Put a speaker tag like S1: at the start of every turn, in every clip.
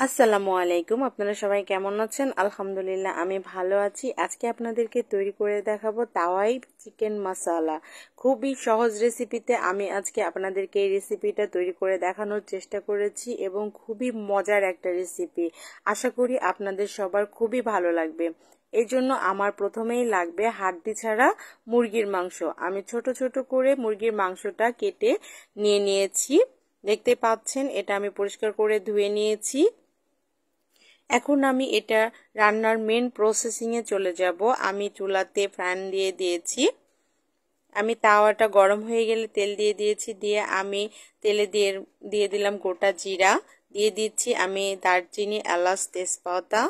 S1: আসসালামু আলাইকুম। আপনারা সবাই কেমন আছেন? আলহামদুলিল্লাহ আমি ভালো আছি। আজকে আপনাদেরকে তৈরি করে দেখাবো তাওয়াই চিকেন মশালা। খুবই সহজ রেসিপিতে আমি আজকে আপনাদেরকে এই রেসিপিটা তৈরি করে দেখানোর চেষ্টা করেছি এবং খুবই মজার একটা রেসিপি। আশা করি আপনাদের সবার খুবই ভালো লাগবে। এই জন্য আমার প্রথমেই লাগবে হাড্ডি ছাড়া মুরগির মাংস। আমি ছোট ছোট করে মুরগির মাংসটা কেটে নিয়েছি। দেখতে পাচ্ছেন এটা আমি পরিষ্কার করে ধুয়ে নিয়েছি। এখন আমি এটা রান্নার মেন প্রসেসিংয়ে চলে যাব। আমি চুলাতে ফ্যান দিয়ে দিয়েছি। আমি তাওয়াটা গরম হয়ে গেলে তেল দিয়ে দিয়েছি। দিয়ে আমি তেলে দিয়ে দিলাম গোটা জিরা, দিয়ে দিচ্ছি আমি দারচিনি, এলাচ, তেজপাতা,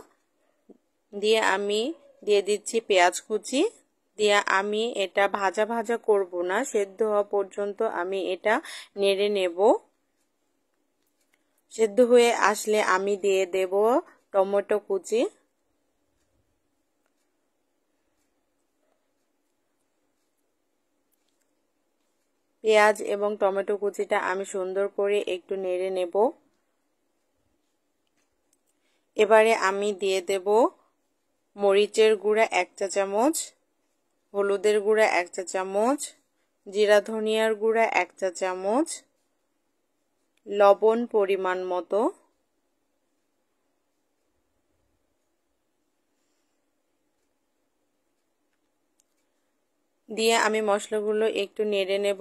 S1: দিয়ে আমি দিয়ে দিচ্ছি পেঁয়াজ কুচি। দিয়ে আমি এটা ভাজা ভাজা করব না, সেদ্ধ হওয়া পর্যন্ত আমি এটা নেড়ে নেব। সেদ্ধ হয়ে আসলে আমি দিয়ে দেব টমেটো কুচি। পেঁয়াজ এবং টমেটো কুচিটা আমি সুন্দর করে একটু নেড়ে নেব। এবারে আমি দিয়ে দেব মরিচের গুঁড়া 1 চা চামচ, হলুদের গুঁড়া 1 চা চামচ, জিরা ধনিয়ার গুঁড়া 1 চা চামচ, লবণ পরিমাণ মতো, দিয়ে আমি মশলাগুলো একটু নেড়ে নেব।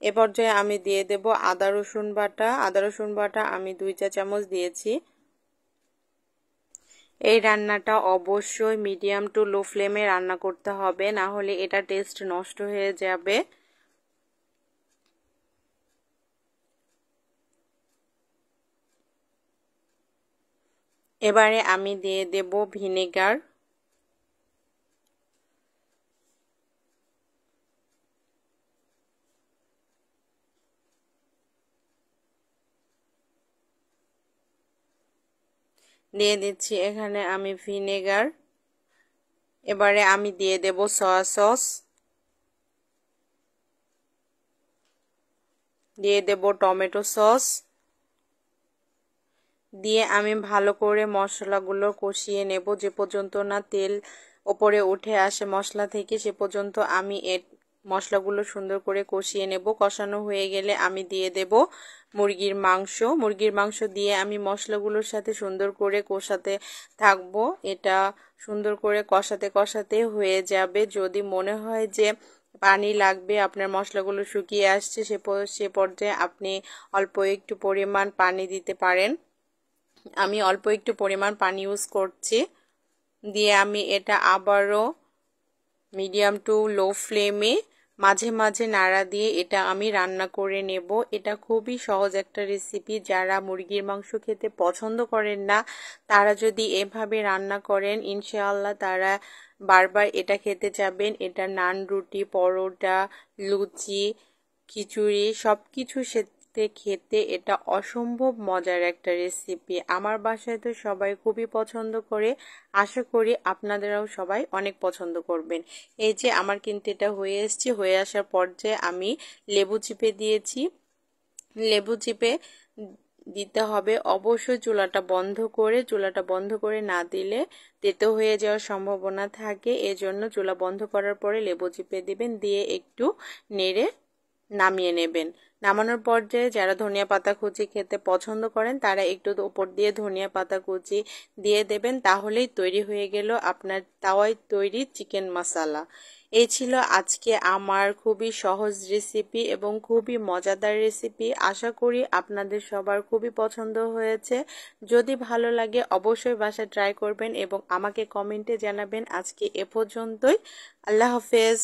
S1: এ পর্যায়ে আমি দিয়ে দেব আদা রসুন বাটা। আদা রসুন বাটা আমি 2 চা চামচ দিয়েছি। এই রান্নাটা অবশ্যই মিডিয়াম টু লো ফ্লেমে রান্না করতে হবে, না হলে এটা টেস্ট নষ্ট হয়ে যাবে। এবারে আমি দিয়ে দেব ভিনেগার। দিয়ে দিচ্ছি এখানে আমি ভিনেগার। এবারে আমি দিয়ে দেব সয়া সস, দিয়ে দেব টমেটো সস, দিয়ে আমি ভালো করে মশলাগুলো কষিয়ে নেব। যে পর্যন্ত না তেল ওপরে উঠে আসে মশলা থেকে, সে পর্যন্ত আমি মশলাগুলো সুন্দর করে কষিয়ে নেব। কষানো হয়ে গেলে আমি দিয়ে দেব মুরগির মাংস। মুরগির মাংস দিয়ে আমি মশলাগুলোর সাথে সুন্দর করে কষাতে থাকবো। এটা সুন্দর করে কষাতে কষাতে হয়ে যাবে। যদি মনে হয় যে পানি লাগবে, আপনার মশলাগুলো শুকিয়ে আসছে, সে পর্যায়ে আপনি অল্প একটু পরিমাণ পানি দিতে পারেন। আমি অল্প একটু পরিমাণ পানি ইউজ করছি। দিয়ে আমি এটা আবারও মিডিয়াম টু লো ফ্লেমে মাঝে মাঝে নাড়া দিয়ে এটা আমি রান্না করে নেব। এটা খুবই সহজ একটা রেসিপি। যারা মুরগির মাংস খেতে পছন্দ করেন না, তারা যদি এভাবে রান্না করেন, ইনশাআল্লাহ তারা বারবার এটা খেতে চাবেন। এটা নান, রুটি, পরোটা, লুচি, খিচুড়ি সব কিছু সাথে খেতে এটা অসম্ভব মজার একটা রেসিপি। আমার বাসায় তো সবাই খুবই পছন্দ করে। আশা করি আপনাদেরও সবাই অনেক পছন্দ করবেন। এই যে আমার কিন্তু এটা হয়ে এসেছে। হয়ে আসার পর্যায়ে আমি লেবু চিপে দিয়েছি। লেবু চিপে দিতে হবে অবশ্যই চুলাটা বন্ধ করে। চুলাটা বন্ধ করে না দিলে তেতো হয়ে যাওয়ার সম্ভাবনা থাকে। এজন্য চুলা বন্ধ করার পরে লেবু চিপে দিবেন, দিয়ে একটু নেড়ে নামিয়ে নেবেন। নামানোর পর্যায়ে যারা ধনিয়া পাতা কুচি খেতে পছন্দ করেন, তারা একটু উপর দিয়ে ধনিয়া পাতা কুচি দিয়ে দেবেন। তাহলেই তৈরি হয়ে গেল আপনার তাওয়ায় তৈরি চিকেন মশালা। এই ছিল আজকে আমার খুবই সহজ রেসিপি এবং খুবই মজাদার রেসিপি। আশা করি আপনাদের সবার খুবই পছন্দ হয়েছে। যদি ভালো লাগে অবশ্যই বাসায় ট্রাই করবেন এবং আমাকে কমেন্টে জানাবেন। আজকে এ পর্যন্তই। আল্লাহ হাফেজ।